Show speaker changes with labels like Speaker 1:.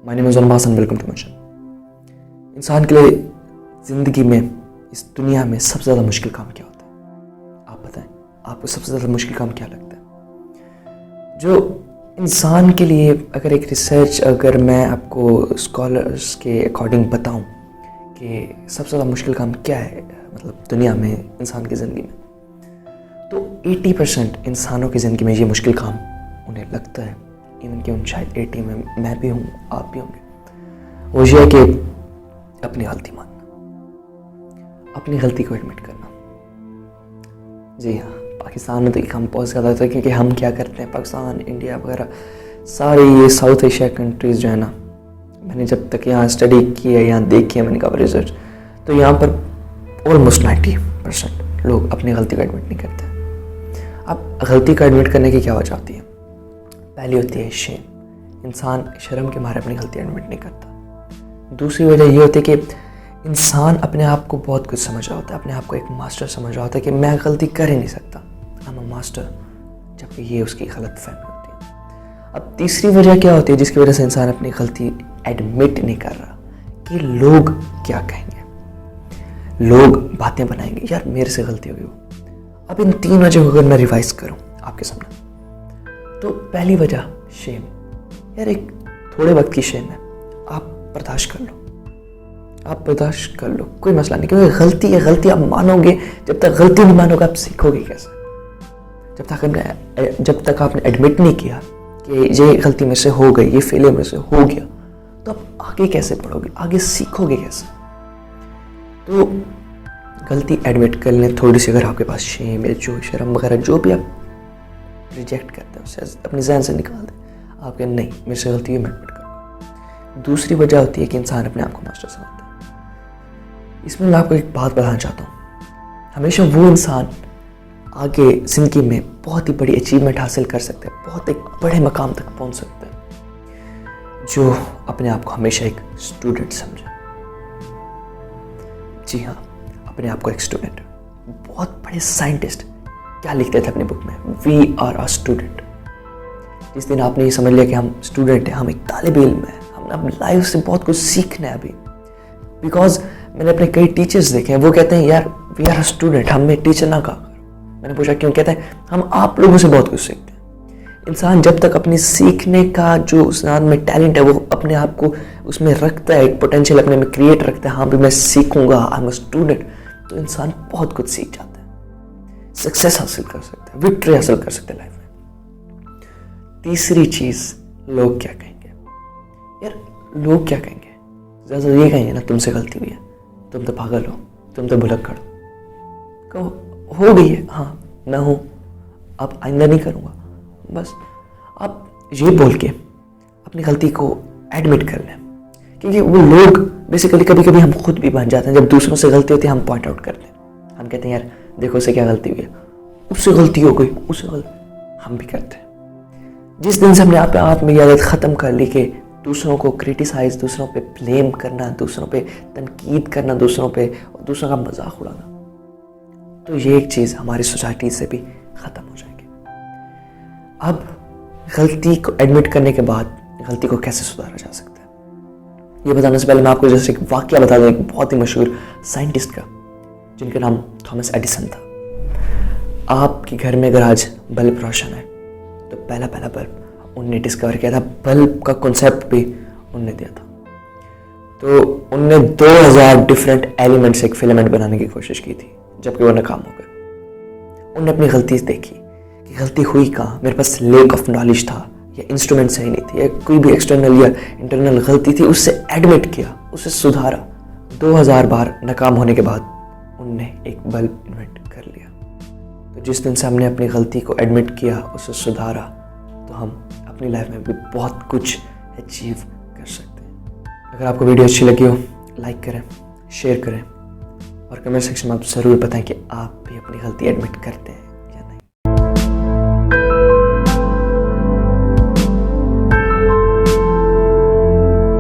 Speaker 1: My name is अनबास and welcome to my channel. इंसान के लिए ज़िंदगी में, इस दुनिया में सबसे ज़्यादा मुश्किल काम क्या होता है? आप बताएं, आपको सबसे ज़्यादा मुश्किल काम क्या लगता है? जो इंसान के लिए, अगर एक रिसर्च, अगर मैं आपको स्कॉलर्स के अकॉर्डिंग बताऊं कि सबसे ज़्यादा मुश्किल काम क्या है मतलब दुनिया में, इंसान की ज़िंदगी में, तो 80% इंसानों की ज़िंदगी में ये मुश्किल काम उन्हें लगता है। इवन कि उन शायद 80 में मैं भी हूँ, आप भी होंगे। वो ये है कि अपनी गलती मानना, अपनी गलती को एडमिट करना। जी हाँ, पाकिस्तान में तो ये काम बहुत ज़्यादा होता है, क्योंकि हम क्या करते हैं, पाकिस्तान, इंडिया वगैरह सारे ये साउथ एशिया कंट्रीज़ जो है ना, मैंने जब तक यहाँ स्टडी की है, यहाँ देखी है मैंने कहा रिसर्च, तो यहाँ पर ऑलमोस्ट 90% लोग अपनी गलती को एडमिट नहीं करते। अब गलती को एडमिट करने की क्या वजह होती है? पहली होती है शेम। इंसान शर्म के मारे अपनी गलती एडमिट नहीं करता। दूसरी वजह ये होती है कि इंसान अपने आप को बहुत कुछ समझ रहा होता है, अपने आप को एक मास्टर समझ रहा होता है कि मैं गलती कर ही नहीं सकता, आई एम अ मास्टर, जबकि ये उसकी गलत फहमी होती है। अब तीसरी वजह क्या होती है जिसकी वजह से इंसान अपनी गलती एडमिट नहीं कर रहा? कि लोग क्या कहेंगे, लोग बातें बनाएंगे, यार मेरे से गलती होगी वो। अब इन तीन वजह को अगर मैं रिवाइज करूँ आपके सामने, तो पहली वजह शेम। यार एक थोड़े वक्त की शेम है, आप बर्दाश्त कर लो, आप बर्दाश्त कर लो, कोई मसला नहीं, क्योंकि गलती है, गलती आप मानोगे। जब तक गलती नहीं मानोगे आप सीखोगे कैसे? जब तक आपने एडमिट नहीं किया कि ये गलती में से हो गई, ये फेलियर में से हो गया, तो आप आगे कैसे बढ़ोगे, आगे सीखोगे कैसे? तो गलती एडमिट कर लें थोड़ी सी। अगर आपके पास शेम या जो शर्म वगैरह जो भी आप रिजेक्ट करते हैं उसे अपनी जहन से निकाल दें, आपके नहीं मेरे से गलती है, मैं एडमिट करूँगा। दूसरी वजह होती है कि इंसान अपने आप को मास्टर समझता है। इसमें मैं आपको एक बात बताना चाहता हूँ, हमेशा वो इंसान आगे ज़िंदगी में बहुत ही बड़ी अचीवमेंट हासिल कर सकते हैं, बहुत एक बड़े मकाम तक पहुँच सकते हैं, जो अपने आप को हमेशा एक स्टूडेंट समझे। जी हाँ, अपने आप को एक स्टूडेंट। बहुत बड़े साइंटिस्ट क्या लिखते थे अपनी बुक में? We are a student. जिस दिन आपने ये समझ लिया कि हम स्टूडेंट हैं, हम एक तालिब इल्म हैं, हमने अब लाइफ से बहुत कुछ सीखना है अभी। बिकॉज मैंने अपने कई टीचर्स देखे हैं, वो कहते हैं यार वी आर अ स्टूडेंट, हमें टीचर ना कहा करो। मैंने पूछा क्यों? कहते हैं हम आप लोगों से बहुत कुछ सीखते हैं। इंसान जब तक अपनी सीखने का जो इंसान में टैलेंट है, वो अपने आप को उसमें रखता है, एक पोटेंशियल अपने में क्रिएट रखता है, हाँ भी मैं सीखूंगा, आई एम अ स्टूडेंट, तो इंसान बहुत कुछ सीख जाता है, सक्सेस हासिल कर सकते हैं, विक्ट्री हासिल कर सकते हैं लाइफ में। तीसरी चीज, लोग क्या कहेंगे? यार लोग क्या कहेंगे? ज़्यादा ये कहेंगे ना तुमसे गलती हुई है, तुम तो पागल हो, तुम तो भुलक्कड़ हो। कहो हो गई है, हाँ मैं हूँ, अब आइंदा नहीं करूँगा, बस आप ये बोल के अपनी गलती को एडमिट कर लें। क्योंकि वो लोग बेसिकली कभी कभी हम खुद भी बन जाते हैं, जब दूसरों से गलती होती है हम पॉइंट आउट करते हैं, हम कहते हैं यार देखो उसे क्या गलती हुई है, उससे गलती हो गई, उससे गलती, हम भी करते हैं। जिस दिन से हमने अपने आप में ये आदत ख़त्म कर ली कि दूसरों को क्रिटिसाइज, दूसरों पे ब्लेम करना, दूसरों पे तनकीद करना, दूसरों का मजाक उड़ाना, तो ये एक चीज़ हमारी सोसाइटी से भी ख़त्म हो जाएगी। अब गलती को एडमिट करने के बाद गलती को कैसे सुधारा जा सकता है, ये बताने से पहले मैं आपको जैसे एक वाकया बता दूं, एक बहुत ही मशहूर साइंटिस्ट का, जिनका नाम थॉमस एडिसन था। आपके घर में अगर आज बल्ब रोशन है, तो पहला बल्ब उनने डिस्कवर किया था, बल्ब का कॉन्सेप्ट भी उनने दिया था। तो उनने 2000 डिफरेंट एलिमेंट्स एक फिलामेंट बनाने की कोशिश की थी, जबकि वो नाकाम हो गए। उनने अपनी गलती देखी कि गलती हुई कहाँ, मेरे पास लेक ऑफ नॉलेज था, या इंस्ट्रूमेंट सही नहीं थी, या कोई भी एक्सटर्नल या इंटरनल गलती थी, उससे एडमिट किया, उससे सुधारा। 2000 बार नाकाम होने के बाद उनने एक बल्ब इन्वेंट कर लिया। तो जिस दिन से हमने अपनी गलती को एडमिट किया, उससे सुधारा, तो हम अपनी लाइफ में भी बहुत कुछ अचीव कर सकते हैं। अगर आपको वीडियो अच्छी लगी हो, लाइक करें, शेयर करें, और कमेंट सेक्शन में आप ज़रूर बताएं कि आप भी अपनी गलती एडमिट करते हैं।